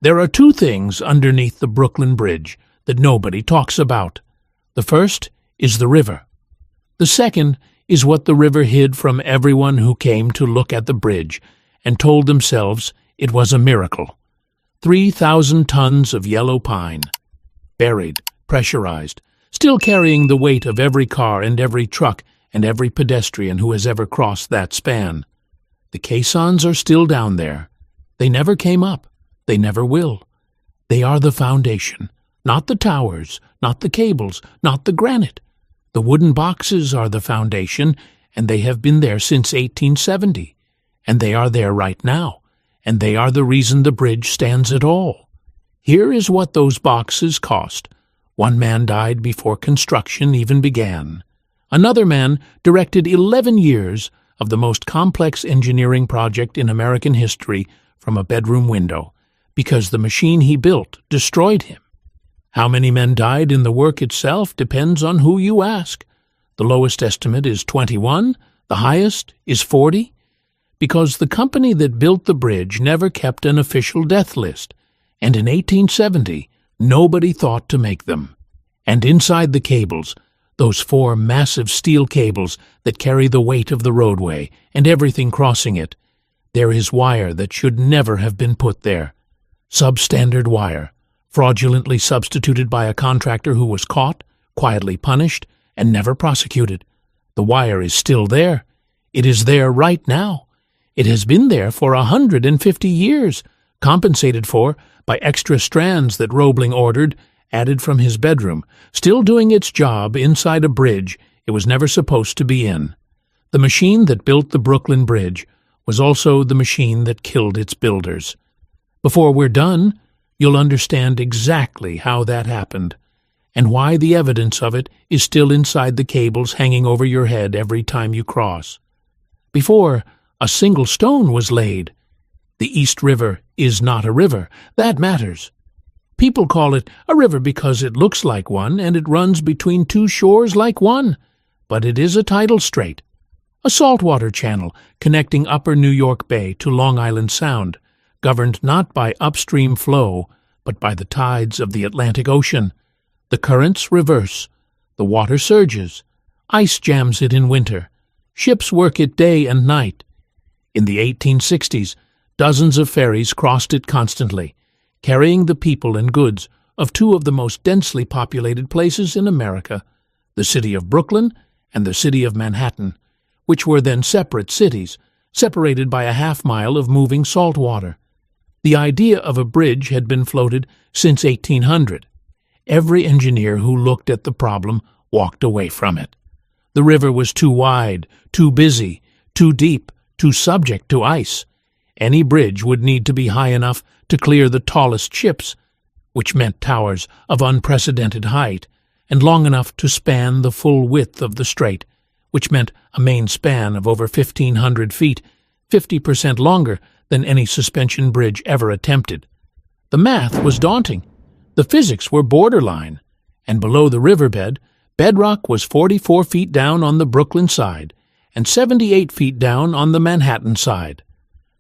There are two things underneath the Brooklyn Bridge that nobody talks about. The first is the river. The second is what the river hid from everyone who came to look at the bridge and told themselves it was a miracle. 3,000 tons of yellow pine, buried, pressurized, still carrying the weight of every car and every truck and every pedestrian who has ever crossed that span. The caissons are still down there. They never came up. They never will. They are the foundation, not the towers, not the cables, not the granite. The wooden boxes are the foundation, and they have been there since 1870. And they are there right now, and they are the reason the bridge stands at all. Here is what those boxes cost. One man died before construction even began. Another man directed 11 years of the most complex engineering project in American history from a bedroom window, because the machine he built destroyed him. How many men died in the work itself depends on who you ask. The lowest estimate is 21, the highest is 40, because the company that built the bridge never kept an official death list, and in 1870 nobody thought to make them. And inside the cables, those 4 massive steel cables that carry the weight of the roadway and everything crossing it, there is wire that should never have been put there. Substandard wire, fraudulently substituted by a contractor who was caught, quietly punished, and never prosecuted. The wire is still there. It is there right now. It has been there for 150 years, compensated for by extra strands that Roebling ordered, added from his bedroom, still doing its job inside a bridge it was never supposed to be in. The machine that built the Brooklyn Bridge was also the machine that killed its builders. Before we're done, you'll understand exactly how that happened, and why the evidence of it is still inside the cables hanging over your head every time you cross. Before a single stone was laid. The East River is not a river. That matters. People call it a river because it looks like one and it runs between two shores like one, but it is a tidal strait, a saltwater channel connecting upper New York Bay to Long Island Sound, governed not by upstream flow, but by the tides of the Atlantic Ocean. The currents reverse. The water surges. Ice jams it in winter. Ships work it day and night. In the 1860s, dozens of ferries crossed it constantly, carrying the people and goods of 2 of the most densely populated places in America, the city of Brooklyn and the city of Manhattan, which were then separate cities, separated by a half-mile of moving salt water. The idea of a bridge had been floated since 1800. Every engineer who looked at the problem walked away from it. The river was too wide, too busy, too deep, too subject to ice. Any bridge would need to be high enough to clear the tallest ships, which meant towers of unprecedented height, and long enough to span the full width of the strait, which meant a main span of over 1,500 feet, 50% longer than any suspension bridge ever attempted. The math was daunting. The physics were borderline, and below the riverbed, bedrock was 44 feet down on the Brooklyn side and 78 feet down on the Manhattan side.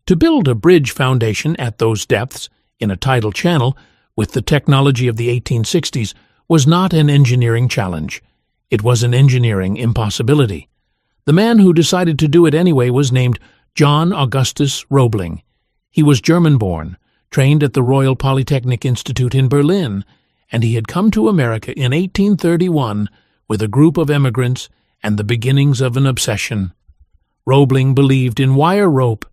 To build a bridge foundation at those depths, in a tidal channel, with the technology of the 1860s, was not an engineering challenge. It was an engineering impossibility. The man who decided to do it anyway was named John Augustus Roebling. He was German-born, trained at the Royal Polytechnic Institute in Berlin, and he had come to America in 1831 with a group of emigrants and the beginnings of an obsession. Roebling believed in wire rope.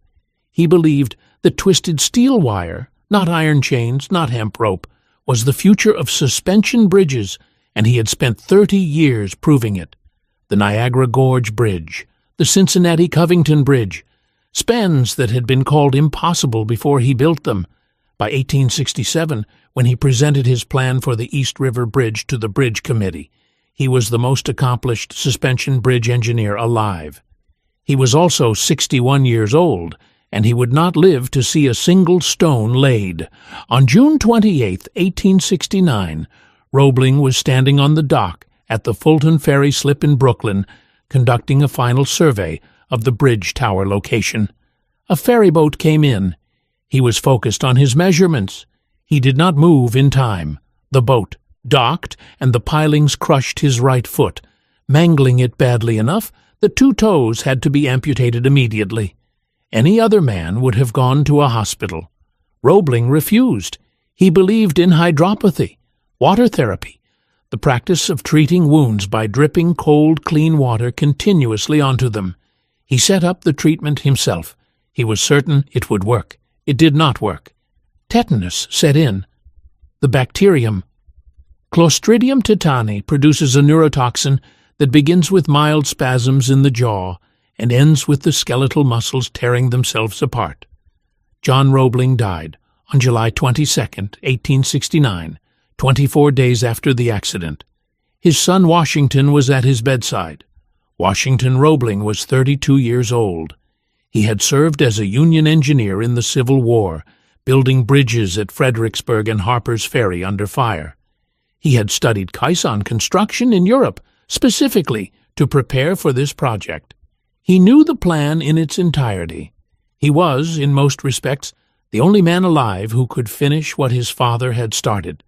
He believed that twisted steel wire, not iron chains, not hemp rope, was the future of suspension bridges, and he had spent 30 years proving it. The Niagara Gorge Bridge, the Cincinnati-Covington Bridge, spans that had been called impossible before he built them. By 1867, when he presented his plan for the East River Bridge to the Bridge Committee, he was the most accomplished suspension bridge engineer alive. He was also 61 years old, and he would not live to see a single stone laid. On June 28, 1869, Roebling was standing on the dock at the Fulton Ferry Slip in Brooklyn, conducting a final survey of the bridge tower location. A ferryboat came in. He was focused on his measurements. He did not move in time. The boat docked, and the pilings crushed his right foot, mangling it badly enough that 2 toes had to be amputated immediately. Any other man would have gone to a hospital. Roebling refused. He believed in hydropathy, water therapy, the practice of treating wounds by dripping cold, clean water continuously onto them. He set up the treatment himself. He was certain it would work. It did not work. Tetanus set in. The bacterium Clostridium tetani produces a neurotoxin that begins with mild spasms in the jaw and ends with the skeletal muscles tearing themselves apart. John Roebling died on July 22, 1869, 24 days after the accident. His son Washington was at his bedside. Washington Roebling was 32 years old. He had served as a Union engineer in the Civil War, building bridges at Fredericksburg and Harper's Ferry under fire. He had studied caisson construction in Europe, specifically to prepare for this project. He knew the plan in its entirety. He was, in most respects, the only man alive who could finish what his father had started.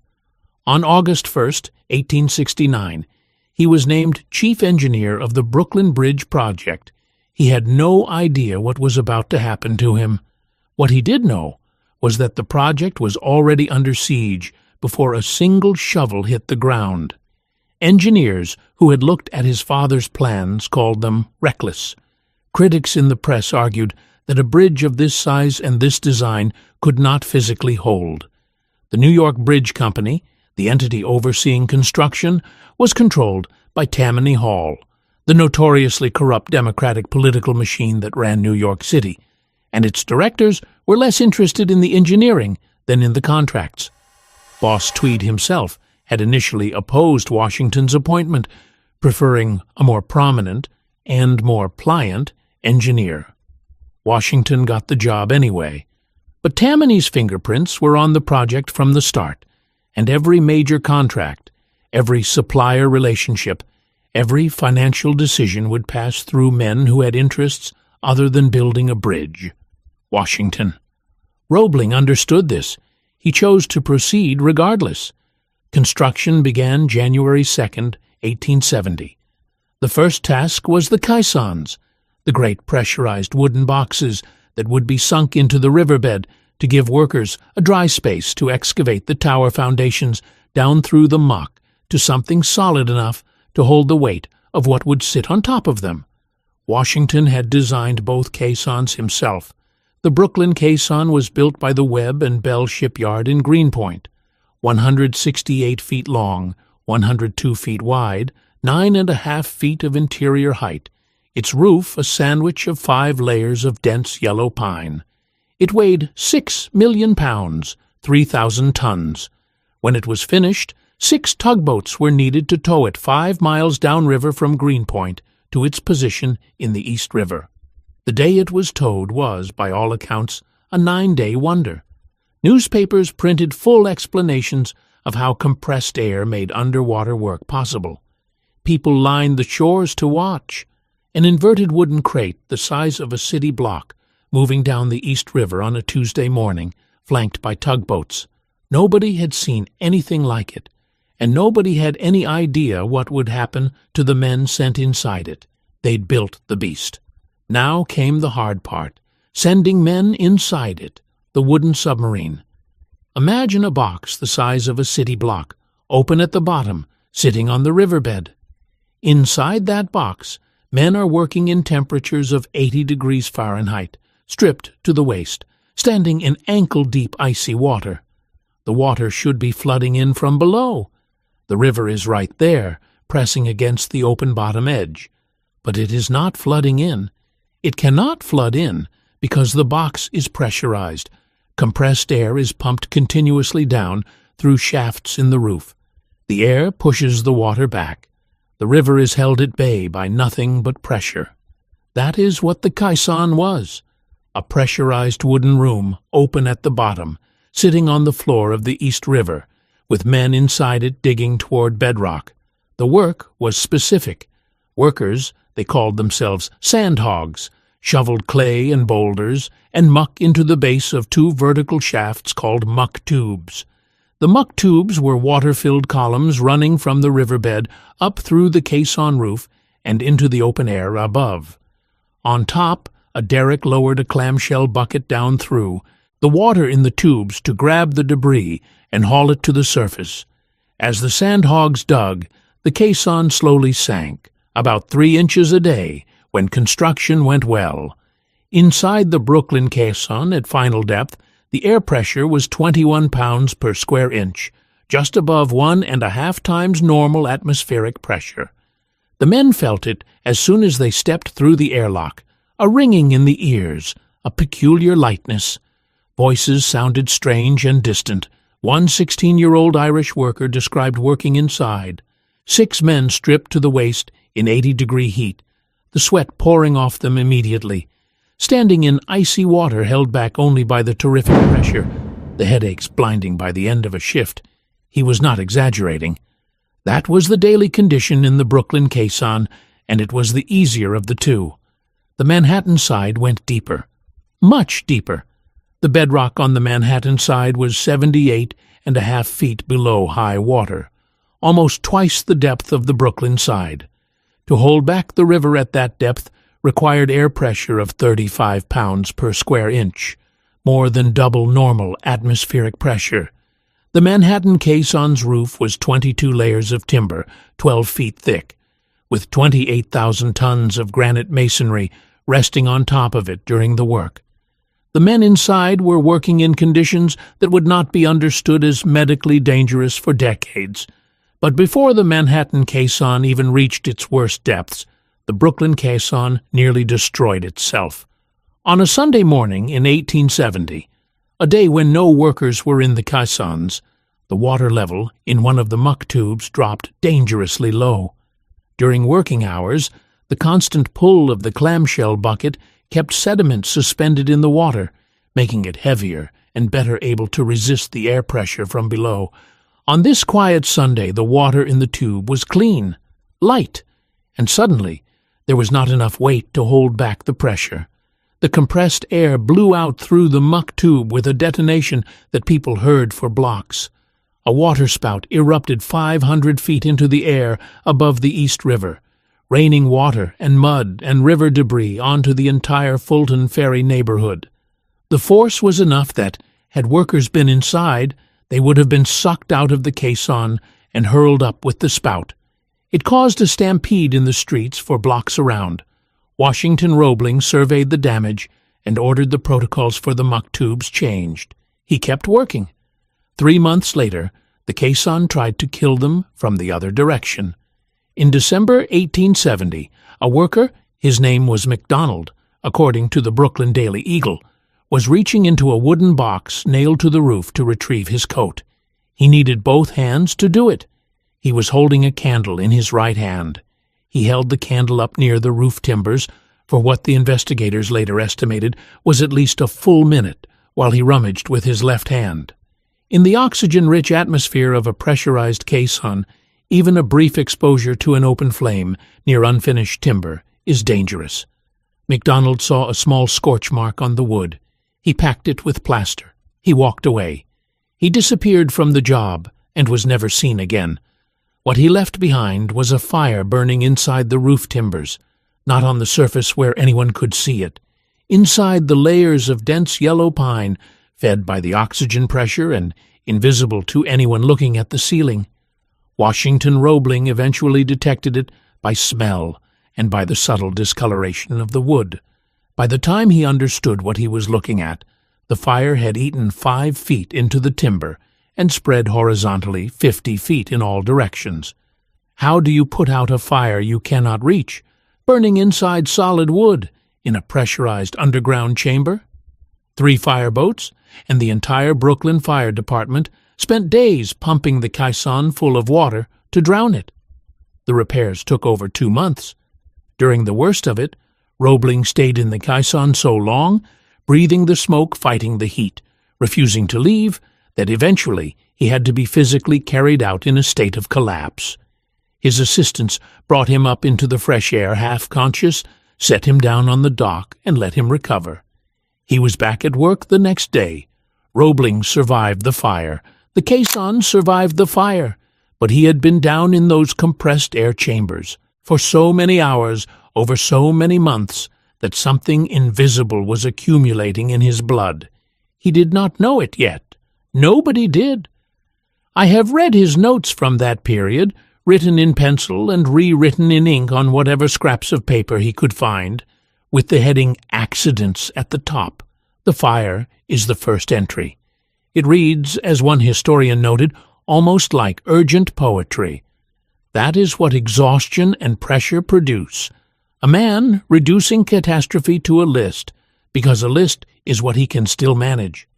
On August 1, 1869, he was named chief engineer of the Brooklyn Bridge project. He had no idea what was about to happen to him. What he did know was that the project was already under siege before a single shovel hit the ground. Engineers who had looked at his father's plans called them reckless. Critics in the press argued that a bridge of this size and this design could not physically hold. The New York Bridge Company, the entity overseeing construction, was controlled by Tammany Hall, the notoriously corrupt Democratic political machine that ran New York City, and its directors were less interested in the engineering than in the contracts. Boss Tweed himself had initially opposed Washington's appointment, preferring a more prominent and more pliant engineer. Washington got the job anyway, but Tammany's fingerprints were on the project from the start, and every major contract, every supplier relationship, every financial decision would pass through men who had interests other than building a bridge. Washington. Roebling understood this. He chose to proceed regardless. Construction began January 2, 1870. The first task was the caissons, the great pressurized wooden boxes that would be sunk into the riverbed to give workers a dry space to excavate the tower foundations down through the muck to something solid enough to hold the weight of what would sit on top of them. Washington had designed both caissons himself. The Brooklyn caisson was built by the Webb and Bell shipyard in Greenpoint, 168 feet long, 102 feet wide, 9.5 feet of interior height, its roof a sandwich of 5 layers of dense yellow pine. It weighed 6 million pounds, 3,000 tons. When it was finished, 6 tugboats were needed to tow it 5 miles downriver from Greenpoint to its position in the East River. The day it was towed was, by all accounts, a 9-day wonder. Newspapers printed full explanations of how compressed air made underwater work possible. People lined the shores to watch. An inverted wooden crate the size of a city block moving down the East River on a Tuesday morning, flanked by tugboats. Nobody had seen anything like it, and nobody had any idea what would happen to the men sent inside it. They'd built the beast. Now came the hard part, sending men inside it, the wooden submarine. Imagine a box the size of a city block, open at the bottom, sitting on the riverbed. Inside that box, men are working in temperatures of 80 degrees Fahrenheit, stripped to the waist, standing in ankle-deep icy water. The water should be flooding in from below. The river is right there, pressing against the open bottom edge. But it is not flooding in. It cannot flood in because the box is pressurized. Compressed air is pumped continuously down through shafts in the roof. The air pushes the water back. The river is held at bay by nothing but pressure. That is what the caisson was. A pressurized wooden room, open at the bottom, sitting on the floor of the East River, with men inside it digging toward bedrock. The work was specific. Workers, they called themselves sandhogs, shoveled clay and boulders and muck into the base of 2 vertical shafts called muck tubes. The muck tubes were water-filled columns running from the riverbed up through the caisson roof and into the open air above. On top, a derrick lowered a clamshell bucket down through the water in the tubes to grab the debris and haul it to the surface. As the sandhogs dug, the caisson slowly sank, about 3 inches a day, when construction went well. Inside the Brooklyn caisson at final depth, the air pressure was 21 pounds per square inch, just above 1.5 times normal atmospheric pressure. The men felt it as soon as they stepped through the airlock, a ringing in the ears, a peculiar lightness. Voices sounded strange and distant. One 16-year-old Irish worker described working inside. 6 men stripped to the waist in 80-degree heat, the sweat pouring off them immediately, standing in icy water held back only by the terrific pressure, the headaches blinding by the end of a shift. He was not exaggerating. That was the daily condition in the Brooklyn caisson, and it was the easier of the two. The Manhattan side went deeper, much deeper. The bedrock on the Manhattan side was 78.5 feet below high water, almost twice the depth of the Brooklyn side. To hold back the river at that depth required air pressure of 35 pounds per square inch, more than double normal atmospheric pressure. The Manhattan caisson's roof was 22 layers of timber, 12 feet thick, with 28,000 tons of granite masonry resting on top of it during the work. The men inside were working in conditions that would not be understood as medically dangerous for decades. But before the Manhattan caisson even reached its worst depths, the Brooklyn caisson nearly destroyed itself. On a Sunday morning in 1870, a day when no workers were in the caissons, the water level in one of the muck tubes dropped dangerously low. During working hours, the constant pull of the clamshell bucket kept sediment suspended in the water, making it heavier and better able to resist the air pressure from below. On this quiet Sunday, the water in the tube was clean, light, and suddenly there was not enough weight to hold back the pressure. The compressed air blew out through the muck tube with a detonation that people heard for blocks. A waterspout erupted 500 feet into the air above the East River, raining water and mud and river debris onto the entire Fulton Ferry neighborhood. The force was enough that, had workers been inside, they would have been sucked out of the caisson and hurled up with the spout. It caused a stampede in the streets for blocks around. Washington Roebling surveyed the damage and ordered the protocols for the muck tubes changed. He kept working. 3 months later, the caisson tried to kill them from the other direction. In December 1870, a worker, his name was McDonald, according to the Brooklyn Daily Eagle, was reaching into a wooden box nailed to the roof to retrieve his coat. He needed both hands to do it. He was holding a candle in his right hand. He held the candle up near the roof timbers for what the investigators later estimated was at least a full minute while he rummaged with his left hand. In the oxygen-rich atmosphere of a pressurized caisson, even a brief exposure to an open flame near unfinished timber is dangerous. McDonald saw a small scorch mark on the wood. He packed it with plaster. He walked away. He disappeared from the job and was never seen again. What he left behind was a fire burning inside the roof timbers, not on the surface where anyone could see it. Inside the layers of dense yellow pine, fed by the oxygen pressure and invisible to anyone looking at the ceiling. Washington Roebling eventually detected it by smell and by the subtle discoloration of the wood. By the time he understood what he was looking at, the fire had eaten 5 feet into the timber and spread horizontally 50 feet in all directions. How do you put out a fire you cannot reach, burning inside solid wood in a pressurized underground chamber? 3 fireboats and the entire Brooklyn Fire Department spent days pumping the caisson full of water to drown it. The repairs took over 2 months. During the worst of it, Roebling stayed in the caisson so long, breathing the smoke, fighting the heat, refusing to leave, that eventually he had to be physically carried out in a state of collapse. His assistants brought him up into the fresh air half-conscious, set him down on the dock, and let him recover. He was back at work the next day. Roebling survived the fire, The caisson survived the fire, but he had been down in those compressed air chambers for so many hours over so many months that something invisible was accumulating in his blood. He did not know it yet. Nobody did. I have read his notes from that period, written in pencil and rewritten in ink on whatever scraps of paper he could find, with the heading Accidents at the top. The fire is the first entry. It reads, as one historian noted, almost like urgent poetry. That is what exhaustion and pressure produce. A man reducing catastrophe to a list, because a list is what he can still manage.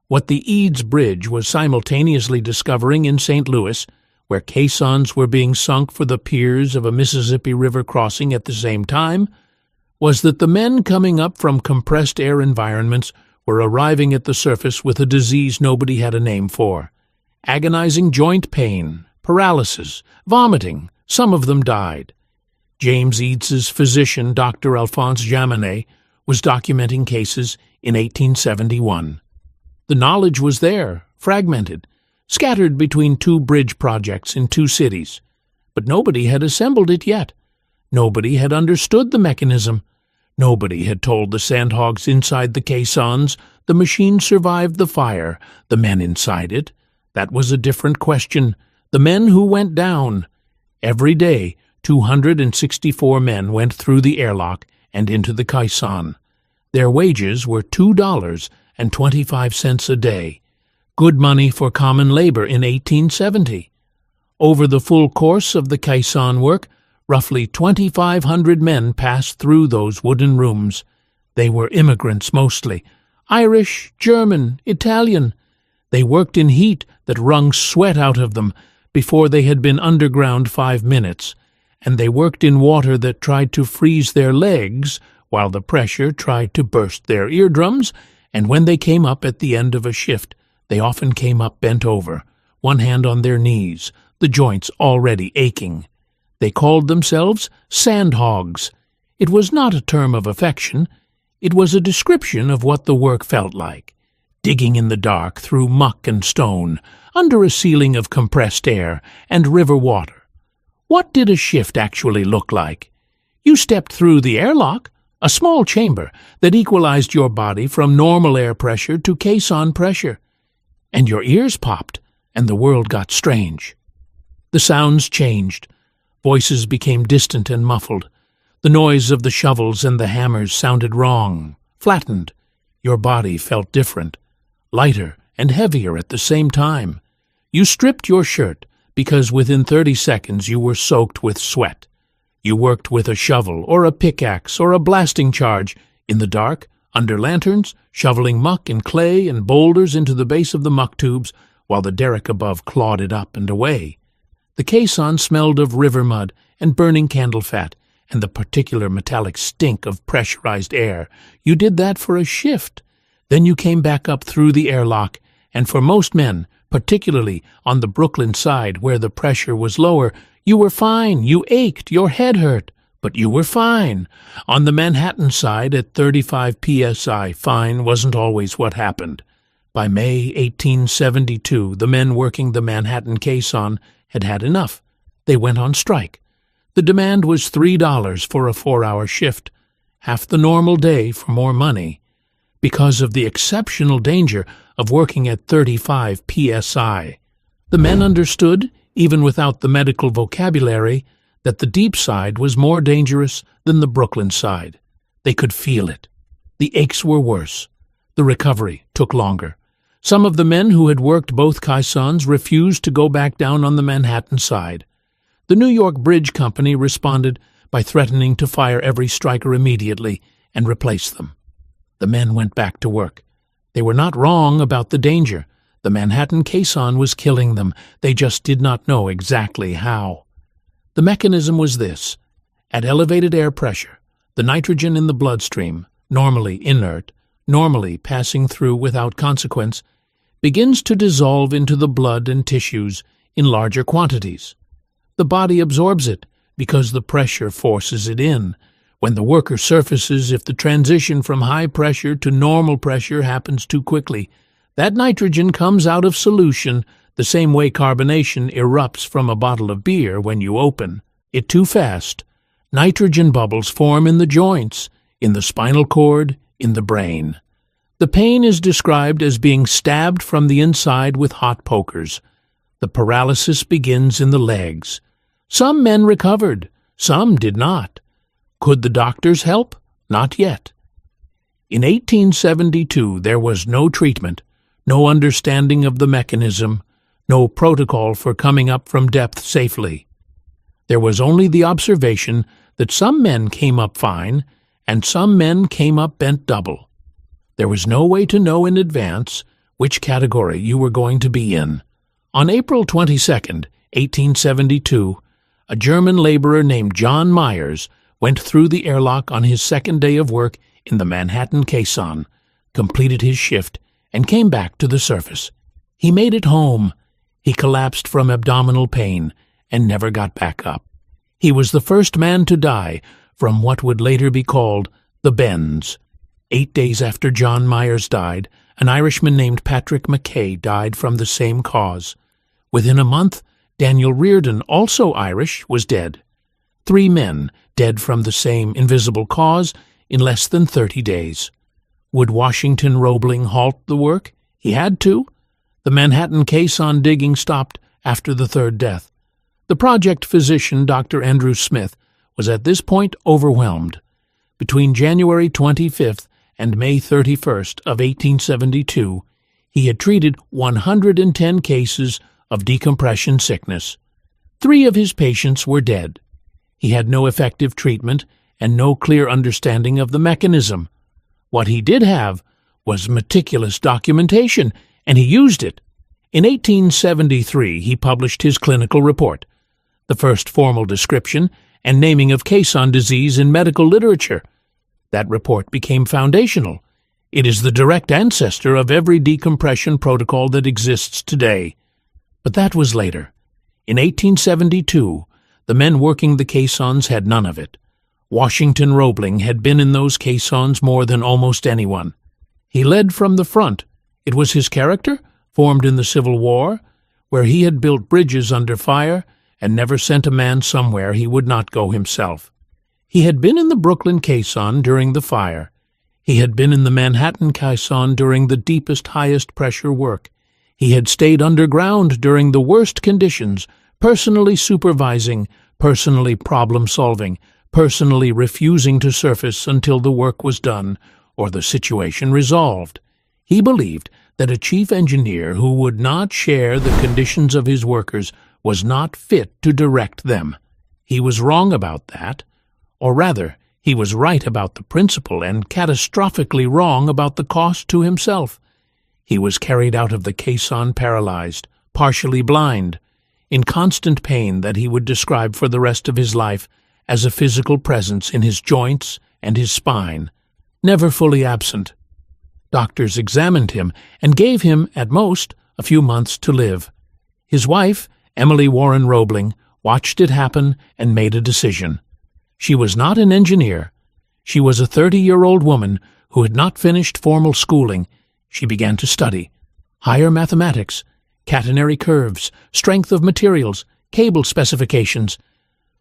What the Eads Bridge was simultaneously discovering in St. Louis, where caissons were being sunk for the piers of a Mississippi River crossing at the same time, was that the men coming up from compressed air environments were arriving at the surface with a disease nobody had a name for. Agonizing joint pain, paralysis, vomiting, some of them died. James Eads's physician, Dr. Alphonse Jaminet, was documenting cases in 1871. The knowledge was there, fragmented, scattered between two bridge projects in two cities, but nobody had assembled it yet. Nobody had understood the mechanism. Nobody had told the sandhogs inside the caissons the machine survived the fire, the men inside it. That was a different question. The men who went down. Every day, 264 men went through the airlock and into the caisson. Their wages were $2.25 a day. Good money for common labor in 1870. Over the full course of the caisson work, roughly 2,500 men passed through those wooden rooms. They were immigrants mostly, Irish, German, Italian. They worked in heat that wrung sweat out of them before they had been underground 5 minutes, and they worked in water that tried to freeze their legs while the pressure tried to burst their eardrums, and when they came up at the end of a shift, they often came up bent over, one hand on their knees, the joints already aching. They called themselves sandhogs. It was not a term of affection. It was a description of what the work felt like. Digging in the dark through muck and stone, under a ceiling of compressed air and river water. What did a shift actually look like? You stepped through the airlock, a small chamber that equalized your body from normal air pressure to caisson pressure, and your ears popped, and the world got strange. The sounds changed. Voices became distant and muffled. The noise of the shovels and the hammers sounded wrong, flattened. Your body felt different, lighter and heavier at the same time. You stripped your shirt because within 30 seconds you were soaked with sweat. You worked with a shovel or a pickaxe or a blasting charge, in the dark, under lanterns, shoveling muck and clay and boulders into the base of the muck tubes while the derrick above clawed it up and away. The caisson smelled of river mud and burning candle fat and the particular metallic stink of pressurized air. You did that for a shift. Then you came back up through the airlock, and for most men, particularly on the Brooklyn side where the pressure was lower, you were fine. You ached, your head hurt, but you were fine. On the Manhattan side at 35 psi, fine wasn't always what happened. By May 1872, the men working the Manhattan caisson had had enough. They went on strike. The demand was $3 for a 4-hour shift, half the normal day for more money, because of the exceptional danger of working at 35 psi. The men understood, even without the medical vocabulary, that the deep side was more dangerous than the Brooklyn side. They could feel it. The aches were worse. The recovery took longer. Some of the men who had worked both caissons refused to go back down on the Manhattan side. The New York Bridge Company responded by threatening to fire every striker immediately and replace them. The men went back to work. They were not wrong about the danger. The Manhattan caisson was killing them. They just did not know exactly how. The mechanism was this. At elevated air pressure, the nitrogen in the bloodstream, normally inert, normally passing through without consequence, begins to dissolve into the blood and tissues in larger quantities. The body absorbs it because the pressure forces it in. When the worker surfaces, if the transition from high pressure to normal pressure happens too quickly, That nitrogen comes out of solution the same way carbonation erupts from a bottle of beer when you open it too fast. Nitrogen bubbles form in the joints, in the spinal cord, in the brain. The pain is described as being stabbed from the inside with hot pokers. The paralysis begins in the legs. Some men recovered, some did not. Could the doctors help? Not yet. In 1872 there was no treatment, no understanding of the mechanism, no protocol for coming up from depth safely. There was only the observation that some men came up fine and some men came up bent double. There was no way to know in advance which category you were going to be in. On April 22, 1872, a German laborer named John Myers went through the airlock on his second day of work in the Manhattan caisson, completed his shift, and came back to the surface. He made it home. He collapsed from abdominal pain and never got back up. He was the first man to die from what would later be called the bends. 8 days after John Myers died, an Irishman named Patrick Mackay died from the same cause. Within a month, Daniel Reardon, also Irish, was dead. 3 men dead from the same invisible cause in less than 30 days. Would Washington Roebling halt the work? He had to. The Manhattan caisson digging stopped after the 3rd death. The project physician, Dr. Andrew Smith, was at this point overwhelmed. Between January 25th and May 31st of 1872, he had treated 110 cases of decompression sickness. 3 of his patients were dead. He had no effective treatment and no clear understanding of the mechanism. What he did have was meticulous documentation, and he used it. In 1873, he published his clinical report, the first formal description and naming of caisson disease in medical literature. That report became foundational. It is the direct ancestor of every decompression protocol that exists today. But that was later. In 1872, the men working the caissons had none of it. Washington Roebling had been in those caissons more than almost anyone. He led from the front. It was his character, formed in the Civil War, where he had built bridges under fire and never sent a man somewhere he would not go himself. He had been in the Brooklyn caisson during the fire. He had been in the Manhattan caisson during the deepest, highest pressure work. He had stayed underground during the worst conditions, personally supervising, personally problem-solving, personally refusing to surface until the work was done or the situation resolved. He believed that a chief engineer who would not share the conditions of his workers was not fit to direct them. He was wrong about that. Or rather, he was right about the principle and catastrophically wrong about the cost to himself. He was carried out of the caisson paralyzed, partially blind, in constant pain that he would describe for the rest of his life as a physical presence in his joints and his spine, never fully absent. Doctors examined him and gave him, at most, a few months to live. His wife, Emily Warren Roebling, watched it happen and made a decision. She was not an engineer. She was a 30-year-old woman who had not finished formal schooling. She began to study higher mathematics, catenary curves, strength of materials, cable specifications,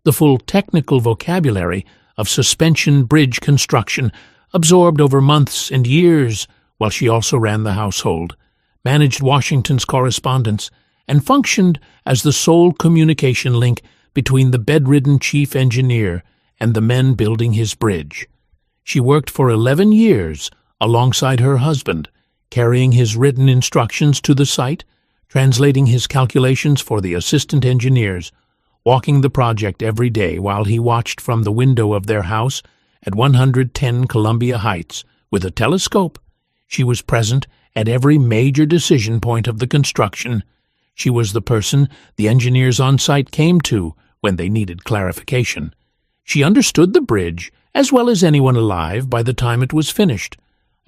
the full technical vocabulary of suspension bridge construction, absorbed over months and years, while she also ran the household, managed Washington's correspondence, and functioned as the sole communication link between the bedridden chief engineer and the men building his bridge. She worked for 11 years alongside her husband, carrying his written instructions to the site, translating his calculations for the assistant engineers, walking the project every day while he watched from the window of their house at 110 Columbia Heights with a telescope. She was present at every major decision point of the construction. She was the person the engineers on site came to when they needed clarification. She understood the bridge as well as anyone alive by the time it was finished.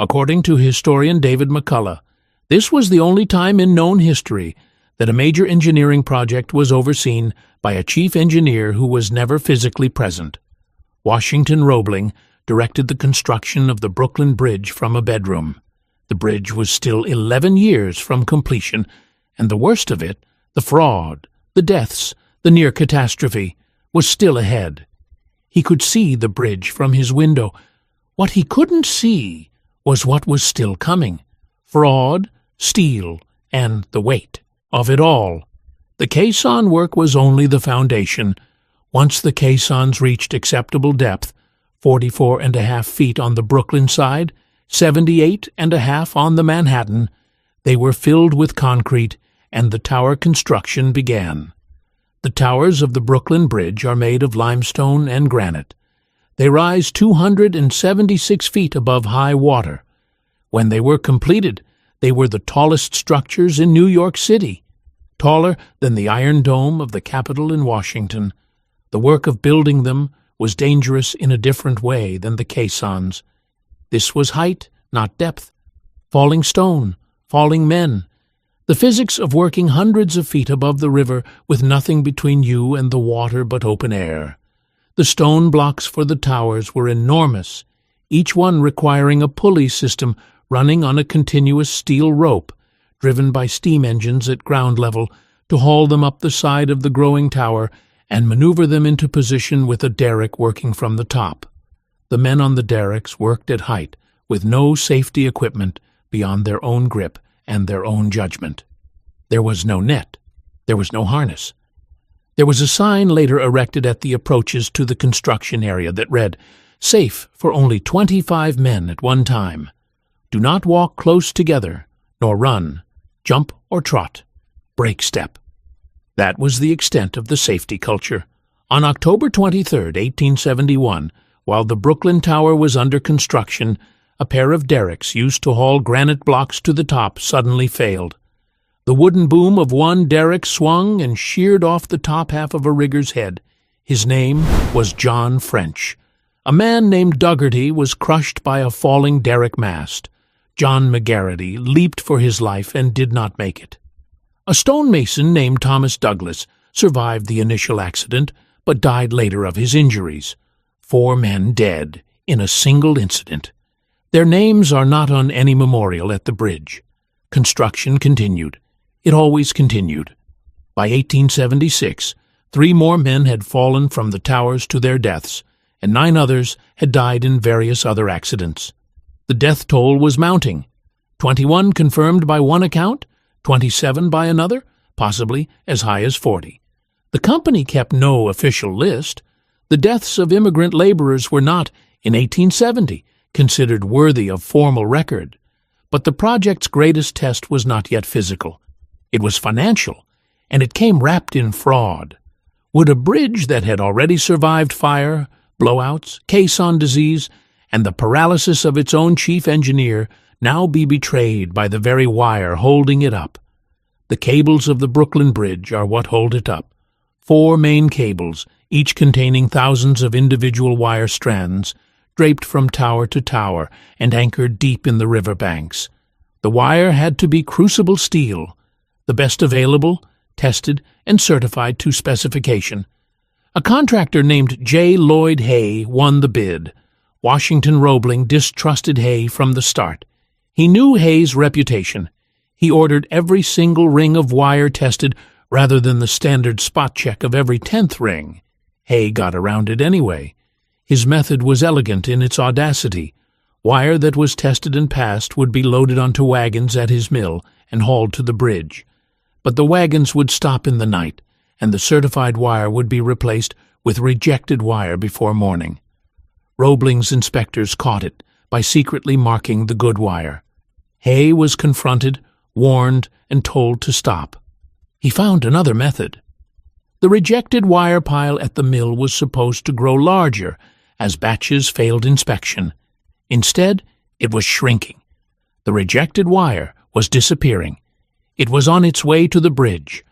According to historian David McCullough, this was the only time in known history that a major engineering project was overseen by a chief engineer who was never physically present. Washington Roebling directed the construction of the Brooklyn Bridge from a bedroom. The bridge was still 11 years from completion, and the worst of it, the fraud, the deaths, the near catastrophe, was still ahead. He could see the bridge from his window. What he couldn't see was what was still coming: fraud, steel, and the weight of it all. The caisson work was only the foundation. Once the caissons reached acceptable depth, 44.5 feet on the Brooklyn side, 78.5 on the Manhattan, they were filled with concrete, and the tower construction began. The towers of the Brooklyn Bridge are made of limestone and granite. They rise 276 feet above high water. When they were completed, they were the tallest structures in New York City, taller than the Iron Dome of the Capitol in Washington. The work of building them was dangerous in a different way than the caissons. This was height, not depth. Falling stone, falling men. The physics of working hundreds of feet above the river with nothing between you and the water but open air. The stone blocks for the towers were enormous, each one requiring a pulley system running on a continuous steel rope, driven by steam engines at ground level, to haul them up the side of the growing tower and maneuver them into position with a derrick working from the top. The men on the derricks worked at height, with no safety equipment beyond their own grip and their own judgment. There was no net. There was no harness. There was a sign later erected at the approaches to the construction area that read, "Safe for only 25 men at one time. Do not walk close together, nor run, jump or trot. Break step." That was the extent of the safety culture. On October 23, 1871, while the Brooklyn Tower was under construction, a pair of derricks used to haul granite blocks to the top suddenly failed. The wooden boom of one derrick swung and sheared off the top half of a rigger's head. His name was John French. A man named Dougherty was crushed by a falling derrick mast. John McGarrity leaped for his life and did not make it. A stonemason named Thomas Douglas survived the initial accident, but died later of his injuries. 4 men dead in a single incident. Their names are not on any memorial at the bridge. Construction continued. It always continued. By 1876, 3 more men had fallen from the towers to their deaths, and 9 others had died in various other accidents. The death toll was mounting. 21 confirmed by one account, 27 by another, possibly as high as 40. The company kept no official list. The deaths of immigrant laborers were not, in 1870, considered worthy of formal record. But the project's greatest test was not yet physical. It was financial, and it came wrapped in fraud. Would a bridge that had already survived fire, blowouts, caisson disease, and the paralysis of its own chief engineer now be betrayed by the very wire holding it up? The cables of the Brooklyn Bridge are what hold it up. 4 main cables, each containing thousands of individual wire strands, draped from tower to tower and anchored deep in the river banks. The wire had to be crucible steel, the best available, tested, and certified to specification. A contractor named J. Lloyd Hay won the bid. Washington Roebling distrusted Hay from the start. He knew Hay's reputation. He ordered every single ring of wire tested rather than the standard spot check of every 10th ring. Hay got around it anyway. His method was elegant in its audacity. Wire that was tested and passed would be loaded onto wagons at his mill and hauled to the bridge. But the wagons would stop in the night, and the certified wire would be replaced with rejected wire before morning. Roebling's inspectors caught it by secretly marking the good wire. Hay was confronted, warned, and told to stop. He found another method. The rejected wire pile at the mill was supposed to grow larger as batches failed inspection. Instead, it was shrinking. The rejected wire was disappearing. It was on its way to the bridge.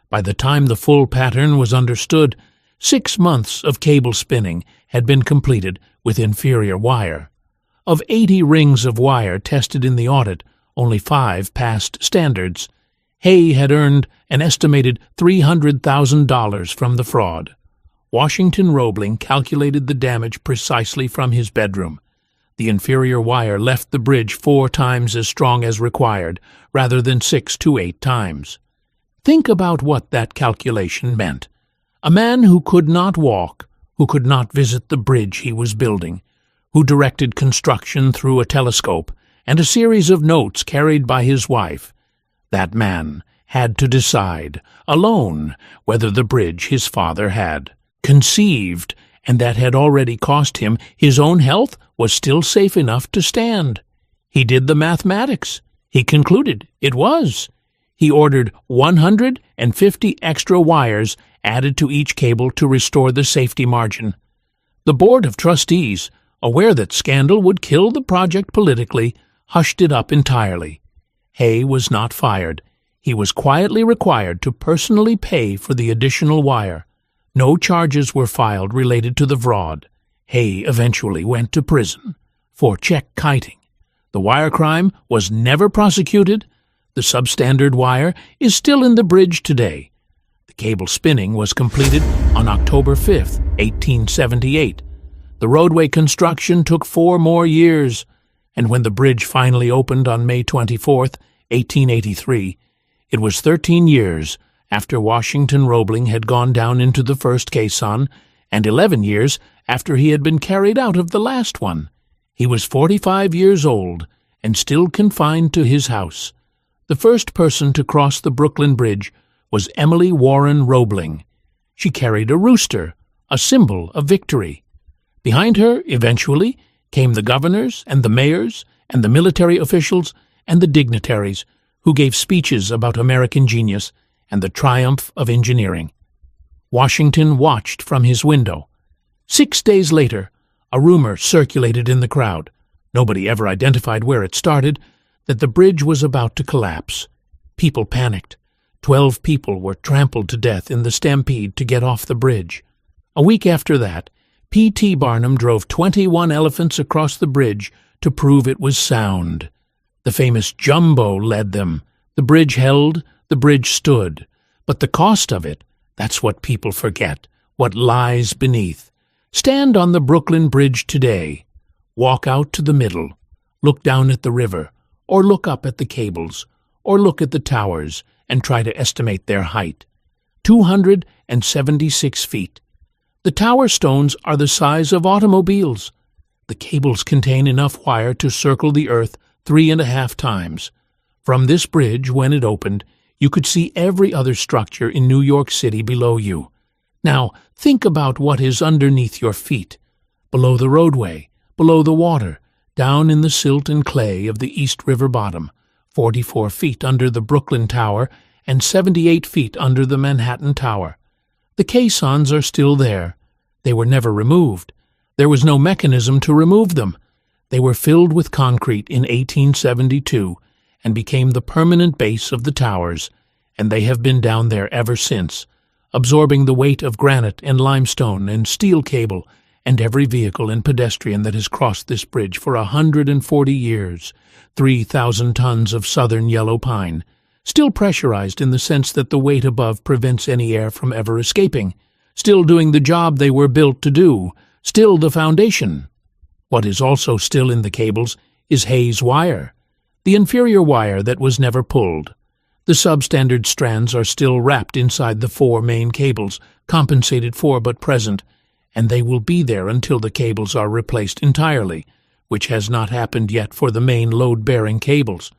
By the time the full pattern was understood, 6 months of cable spinning had been completed with inferior wire. Of 80 rings of wire tested in the audit, only 5 passed standards. Hay had earned an estimated $300,000 from the fraud. Washington Roebling calculated the damage precisely from his bedroom. The inferior wire left the bridge 4 times as strong as required, rather than 6 to 8 times. Think about what that calculation meant. A man who could not walk, who could not visit the bridge he was building, who directed construction through a telescope and a series of notes carried by his wife, that man had to decide, alone, whether the bridge his father had conceived, and that had already cost him his own health, was still safe enough to stand. He did the mathematics. He concluded it was. He ordered 150 extra wires added to each cable to restore the safety margin. The Board of Trustees, aware that scandal would kill the project politically, hushed it up entirely. Hay was not fired. He was quietly required to personally pay for the additional wire. No charges were filed related to the fraud. Hay eventually went to prison for check kiting. The wire crime was never prosecuted. The substandard wire is still in the bridge today. The cable spinning was completed on October 5, 1878. The roadway construction took 4 more years, and when the bridge finally opened on May 24, 1883, it was 13 years after Washington Roebling had gone down into the first caisson, and 11 years after he had been carried out of the last one. He was 45 years old and still confined to his house. The first person to cross the Brooklyn Bridge was Emily Warren Roebling. She carried a rooster, a symbol of victory. Behind her, eventually, came the governors and the mayors and the military officials and the dignitaries who gave speeches about American genius and the triumph of engineering. Washington watched from his window. 6 days later, a rumor circulated in the crowd, nobody ever identified where it started, that the bridge was about to collapse. People panicked. 12 people were trampled to death in the stampede to get off the bridge. A week after that, P.T. Barnum drove 21 elephants across the bridge to prove it was sound. The famous Jumbo led them. The bridge held, the bridge stood. But the cost of it, that's what people forget, what lies beneath. Stand on the Brooklyn Bridge today. Walk out to the middle. Look down at the river, or look up at the cables, or look at the towers and try to estimate their height. 276 feet. The tower stones are the size of automobiles. The cables contain enough wire to circle the earth 3.5 times. From this bridge, when it opened, you could see every other structure in New York City below you. Now, think about what is underneath your feet, below the roadway, below the water, down in the silt and clay of the East River bottom, 44 feet under the Brooklyn Tower and 78 feet under the Manhattan Tower. The caissons are still there. They were never removed. There was no mechanism to remove them. They were filled with concrete in 1872 and became the permanent base of the towers, and they have been down there ever since, absorbing the weight of granite and limestone and steel cable and every vehicle and pedestrian that has crossed this bridge for 140 years, 3,000 tons of southern yellow pine, still pressurized in the sense that the weight above prevents any air from ever escaping, still doing the job they were built to do, still the foundation. What is also still in the cables is Hay's wire, the inferior wire that was never pulled. The substandard strands are still wrapped inside the 4 main cables, compensated for but present, and they will be there until the cables are replaced entirely, which has not happened yet for the main load-bearing cables.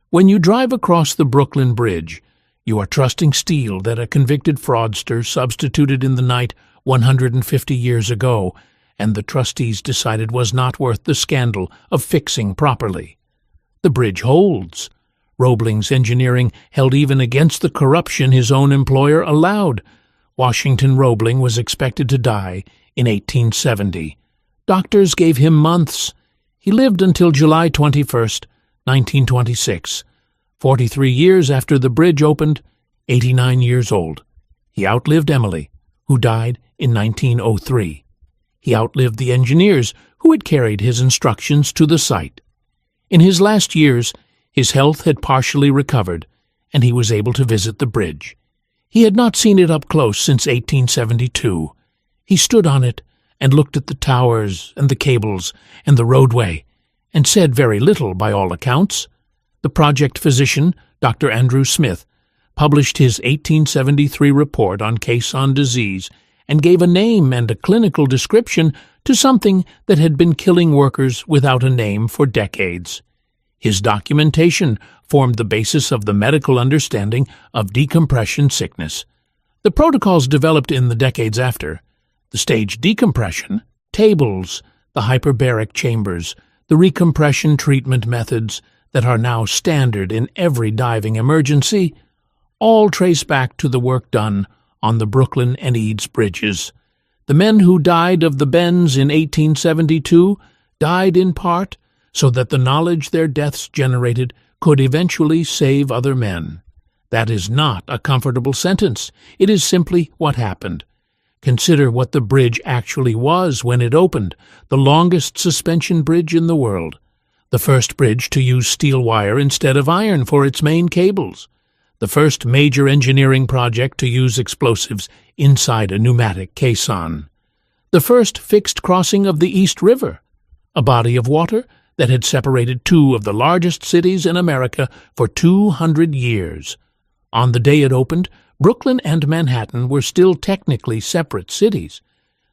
When you drive across the Brooklyn Bridge, you are trusting steel that a convicted fraudster substituted in the night 150 years ago, and the trustees decided was not worth the scandal of fixing properly. The bridge holds. Roebling's engineering held even against the corruption his own employer allowed. Washington Roebling was expected to die in 1870. Doctors gave him months. He lived until July 21st, 1926. 43 years after the bridge opened, 89 years old. He outlived Emily, who died in 1903. He outlived the engineers who had carried his instructions to the site. In his last years, his health had partially recovered, and he was able to visit the bridge. He had not seen it up close since 1872. He stood on it and looked at the towers and the cables and the roadway, and said very little by all accounts. The project physician, Dr. Andrew Smith, published his 1873 report on caisson disease and gave a name and a clinical description to something that had been killing workers without a name for decades. His documentation formed the basis of the medical understanding of decompression sickness. The protocols developed in the decades after, the stage decompression, tables, the hyperbaric chambers, the recompression treatment methods that are now standard in every diving emergency, all trace back to the work done on the Brooklyn and Eads bridges. The men who died of the bends in 1872 died in part so that the knowledge their deaths generated could eventually save other men. That is not a comfortable sentence. It is simply what happened. Consider what the bridge actually was when it opened, the longest suspension bridge in the world, the first bridge to use steel wire instead of iron for its main cables, the first major engineering project to use explosives inside a pneumatic caisson, the first fixed crossing of the East River, a body of water that had separated two of the largest cities in America for 200 years. On the day it opened, Brooklyn and Manhattan were still technically separate cities.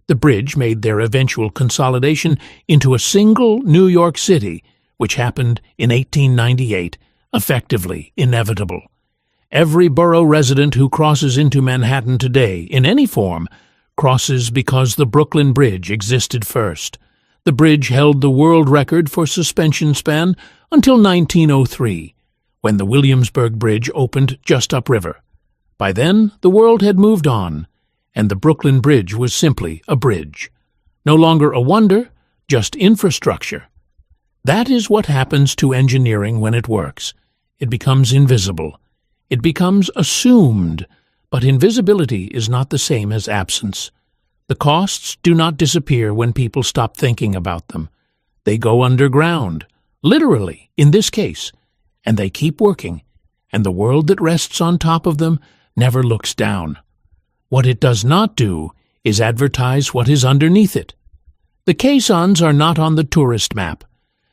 The bridge made their eventual consolidation into a single New York City, which happened in 1898, effectively inevitable. Every borough resident who crosses into Manhattan today, in any form, crosses because the Brooklyn Bridge existed first. The bridge held the world record for suspension span until 1903, when the Williamsburg Bridge opened just upriver. By then, the world had moved on, and the Brooklyn Bridge was simply a bridge. No longer a wonder, just infrastructure. That is what happens to engineering when it works. It becomes invisible. It becomes assumed, but invisibility is not the same as absence. The costs do not disappear when people stop thinking about them. They go underground, literally, in this case, and they keep working, and the world that rests on top of them never looks down. What it does not do is advertise what is underneath it. The caissons are not on the tourist map.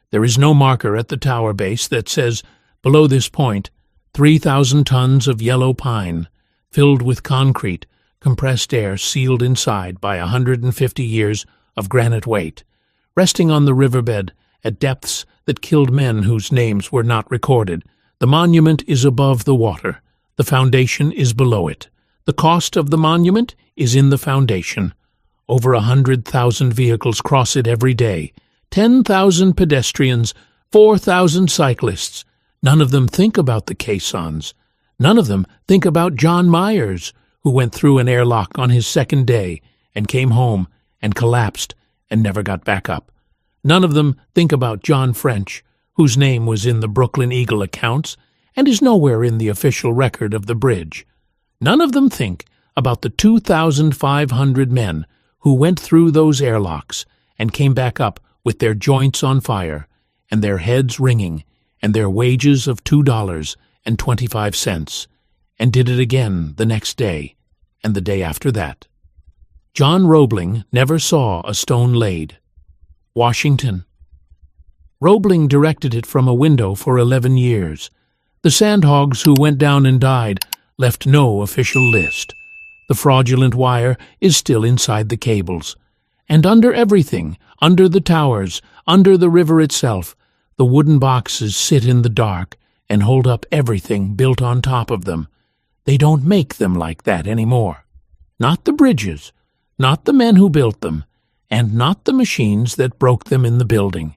There is no marker at the tower base that says, below this point, 3,000 tons of yellow pine, filled with concrete, compressed air sealed inside by 150 years of granite weight, resting on the riverbed at depths that killed men whose names were not recorded. The monument is above the water. The foundation is below it. The cost of the monument is in the foundation. Over 100,000 vehicles cross it every day. 10,000 pedestrians, 4,000 cyclists. None of them think about the caissons. None of them think about John Myers, who went through an airlock on his second day and came home and collapsed and never got back up. None of them think about John French, whose name was in the Brooklyn Eagle accounts and is nowhere in the official record of the bridge. None of them think about the 2,500 men who went through those airlocks and came back up with their joints on fire and their heads ringing and their wages of $2.25, and did it again the next day and the day after that. John Roebling never saw a stone laid. Washington. Roebling directed it from a window for 11 years. The sandhogs who went down and died left no official list. The fraudulent wire is still inside the cables. And under everything, under the towers, under the river itself, the wooden boxes sit in the dark and hold up everything built on top of them. They don't make them like that anymore. Not the bridges, not the men who built them, and not the machines that broke them in the building.